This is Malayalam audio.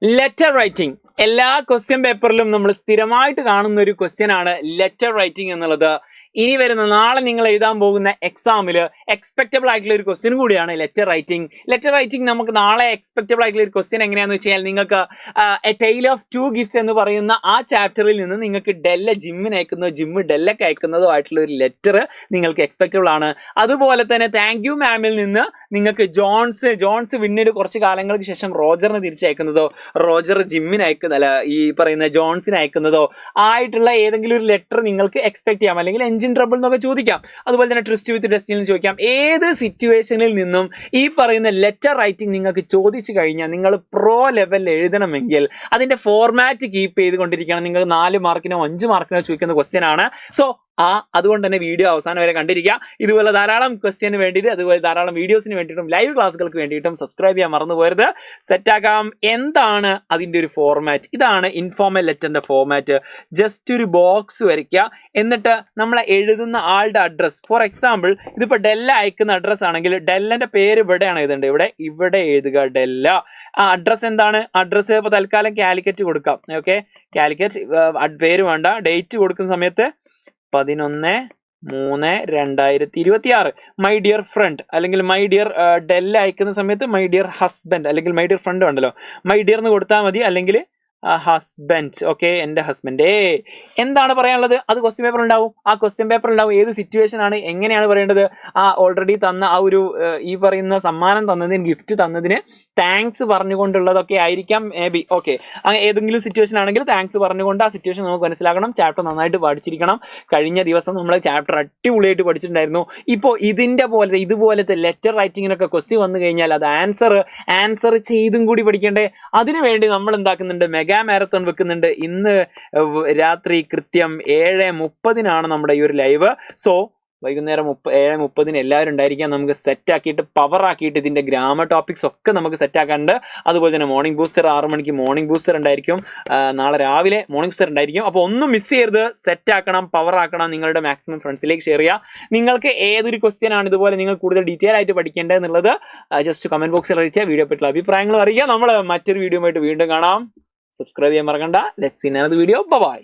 ലെറ്റർ റൈറ്റിംഗ് എല്ലാ ക്വസ്റ്റ്യൻ പേപ്പറിലും നമ്മൾ സ്ഥിരമായിട്ട് കാണുന്ന ഒരു ക്വസ്റ്റ്യൻ ആണ് ലെറ്റർ റൈറ്റിംഗ് എന്നുള്ളത്. ഇനി വരുന്ന നാളെ നിങ്ങൾ എഴുതാൻ പോകുന്ന എക്സാമിൽ എക്സ്പെക്റ്റബിൾ ആയിട്ടുള്ള ഒരു ക്വസ്റ്റ്യൻ കൂടിയാണ് ലെറ്റർ റൈറ്റിംഗ്. ലെറ്റർ റൈറ്റിംഗ് നമുക്ക് നാളെ എക്സ്പെക്റ്റബിൾ ആയിട്ടുള്ള ഒരു ക്വസ്റ്റ്യൻ എങ്ങനെയാണെന്ന് വെച്ച് കഴിഞ്ഞാൽ നിങ്ങൾക്ക് A tale of two gifts എന്ന് പറയുന്ന ആ ചാപ്റ്ററിൽ നിന്ന് നിങ്ങൾക്ക് ജിമ്മിന് അയക്കുന്നതോ ജിമ്മ് ഡെല്ലൊക്കെ അയക്കുന്നതോ ആയിട്ടുള്ള ഒരു ലെറ്റർ നിങ്ങൾക്ക് എക്സ്പെക്റ്റബിൾ ആണ്. അതുപോലെ തന്നെ താങ്ക് യു മാമിൽ നിന്ന് നിങ്ങൾക്ക് ജോൺസ് പിന്നീട് കുറച്ച് കാലങ്ങൾക്ക് ശേഷം റോജറിന് തിരിച്ചയക്കുന്നതോ റോജർ ജിമ്മിന് അയക്കുന്ന ഈ പറയുന്ന ജോൺസിന് അയക്കുന്നതോ ആയിട്ടുള്ള ഏതെങ്കിലും ഒരു ലെറ്റർ നിങ്ങൾക്ക് എക്സ്പെക്ട് ചെയ്യാം. അല്ലെങ്കിൽ എൻജിൻ ട്രബിൾ എന്നൊക്കെ ചോദിക്കാം. അതുപോലെ തന്നെ ട്രിസ്റ്റ് വിത്ത് ഡെസ്റ്റിനിൽ ചോദിക്കാം. ഏത് സിറ്റുവേഷനിൽ നിന്നും ഈ പറയുന്ന ലെറ്റർ റൈറ്റിംഗ് നിങ്ങൾക്ക് ചോദിച്ചു കഴിഞ്ഞാൽ നിങ്ങൾ പ്രോ ലെവലിൽ എഴുതണമെങ്കിൽ അതിന്റെ ഫോർമാറ്റ് കീപ്പ് ചെയ്തുകൊണ്ടിരിക്കണം. നിങ്ങൾ 4 മാർക്കിനോ 5 മാർക്കിനോ ചോദിക്കുന്ന ക്വസ്റ്റ്യൻ ആണ്. സോ അതുകൊണ്ട് തന്നെ വീഡിയോ അവസാനം വരെ കണ്ടിരിക്കുക. ഇതുപോലെ ധാരാളം ക്വസ്റ്റ്യന് വേണ്ടിയിട്ട് അതുപോലെ ധാരാളം വീഡിയോസിന് വേണ്ടിയിട്ടും ലൈവ് ക്ലാസ്സുകൾക്ക് വേണ്ടിയിട്ടും സബ്സ്ക്രൈബ് ചെയ്യാൻ മറന്നു പോകരുത്. സെറ്റാക്കാം. എന്താണ് അതിൻ്റെ ഒരു ഫോർമാറ്റ്? ഇതാണ് ഇൻഫോർമൽ ലെറ്ററിന്റെ ഫോർമാറ്റ്. ജസ്റ്റ് ഒരു ബോക്സ് വരയ്ക്കുക. എന്നിട്ട് നമ്മൾ എഴുതുന്ന ആളുടെ അഡ്രസ്, ഫോർ എക്സാമ്പിൾ ഇതിപ്പോൾ ഡെല്ല അയക്കുന്ന അഡ്രസ് ആണെങ്കിൽ ഡെല്ലന്റെ പേര് ഇവിടെയാണ് എഴുതേണ്ടത്. ഇവിടെ എഴുതുക ഡെല്ല. അഡ്രസ് എന്താണ്? അഡ്രസ് ഇപ്പോൾ തൽക്കാലം കാലിക്കറ്റ് കൊടുക്കാം. ഓക്കെ, കാലിക്കറ്റ് പേര് വേണ്ട. ഡേറ്റ് കൊടുക്കുന്ന സമയത്ത് 11/3/2026. മൈ ഡിയർ ഫ്രണ്ട് അല്ലെങ്കിൽ മൈ ഡിയർ ഡെല്ല അയക്കുന്ന സമയത്ത് മൈ ഡിയർ ഹസ്ബൻഡ് അല്ലെങ്കിൽ മൈ ഡിയർ ഫ്രണ്ട് ഉണ്ടല്ലോ, മൈ ഡിയർ എന്ന് കൊടുത്താൽ മതി. അല്ലെങ്കിൽ ഹസ്ബൻഡ്. ഓക്കെ, എൻ്റെ ഹസ്ബൻഡ്. എന്താണ് പറയാനുള്ളത്? അത് ക്വസ്റ്റ്യൻ പേപ്പർ ഉണ്ടാവും. ആ ക്വസ്റ്റ്യൻ പേപ്പർ ഉണ്ടാവും ഏത് സിറ്റുവേഷൻ ആണ്, എങ്ങനെയാണ് പറയേണ്ടത്. ഓൾറെഡി തന്ന ആ ഒരു ഈ പറയുന്ന സമ്മാനം തന്നതിന്, ഗിഫ്റ്റ് തന്നതിന് താങ്ക്സ് പറഞ്ഞുകൊണ്ടുള്ളതൊക്കെ ആയിരിക്കാം മേ ബി. ഓക്കെ, അങ്ങനെ ഏതെങ്കിലും സിറ്റുവേഷൻ ആണെങ്കിൽ താങ്ക്സ് പറഞ്ഞുകൊണ്ട് ആ സിറ്റുവേഷൻ നമുക്ക് മനസ്സിലാക്കണം. ചാപ്റ്റർ നന്നായിട്ട് പഠിച്ചിരിക്കണം. കഴിഞ്ഞ ദിവസം നമ്മൾ ചാപ്റ്റർ അടിപൊളിയായിട്ട് പഠിച്ചിട്ടുണ്ടായിരുന്നു. ഇപ്പോൾ ഇതുപോലത്തെ ലെറ്റർ റൈറ്റിങ്ങിനൊക്കെ ക്വസ്റ്റ്യൻ വന്നു കഴിഞ്ഞാൽ അത് ആൻസർ ചെയ്തും കൂടി പഠിക്കേണ്ടേ. അതിനുവേണ്ടി നമ്മൾ എന്താക്കുന്നുണ്ട്, മെഗാ മാരത്തോൺ വെക്കുന്നുണ്ട്. ഇന്ന് രാത്രി കൃത്യം 7:30 നമ്മുടെ ഈ ഒരു ലൈവ്. സോ വൈകുന്നേരം 7:30 എല്ലാവരും ഉണ്ടായിരിക്കാം. നമുക്ക് സെറ്റാക്കിയിട്ട് പവറാക്കിയിട്ട് ഇതിൻ്റെ ഗ്രാമർ ടോപ്പിക്സ് ഒക്കെ നമുക്ക് സെറ്റാക്കാനുണ്ട്. അതുപോലെ തന്നെ മോർണിംഗ് ബൂസ്റ്റർ 6 മണിക്ക് മോർണിംഗ് ബൂസ്റ്റർ ഉണ്ടായിരിക്കും. നാളെ രാവിലെ മോർണിംഗ് ബൂസ്റ്റർ ഉണ്ടായിരിക്കും. അപ്പോൾ ഒന്നും മിസ് ചെയ്യരുത്. സെറ്റാക്കണം, പവറാക്കണം. നിങ്ങളുടെ മാക്സിമം ഫ്രണ്ട്സിലേക്ക് ഷെയർ ചെയ്യുക. നിങ്ങൾക്ക് ഏതൊരു ക്വസ്റ്റ്യൻ ആണ് ഇതുപോലെ നിങ്ങൾ കൂടുതൽ ഡീറ്റെയിൽ ആയിട്ട് പഠിക്കേണ്ടത് എന്നുള്ളത് ജസ്റ്റ് കമന്റ് ബോക്സിൽ അറിയിച്ചാൽ വീഡിയോ പറ്റിയുള്ള അഭിപ്രായങ്ങളും അറിയിക്കുക. നമ്മൾ മറ്റൊരു വീഡിയോ ആയിട്ട് വീണ്ടും കാണാം. സബ്സ്ക്രൈബ് ചെയ്യാൻ മറക്കണ്ട. Let's see another video. By.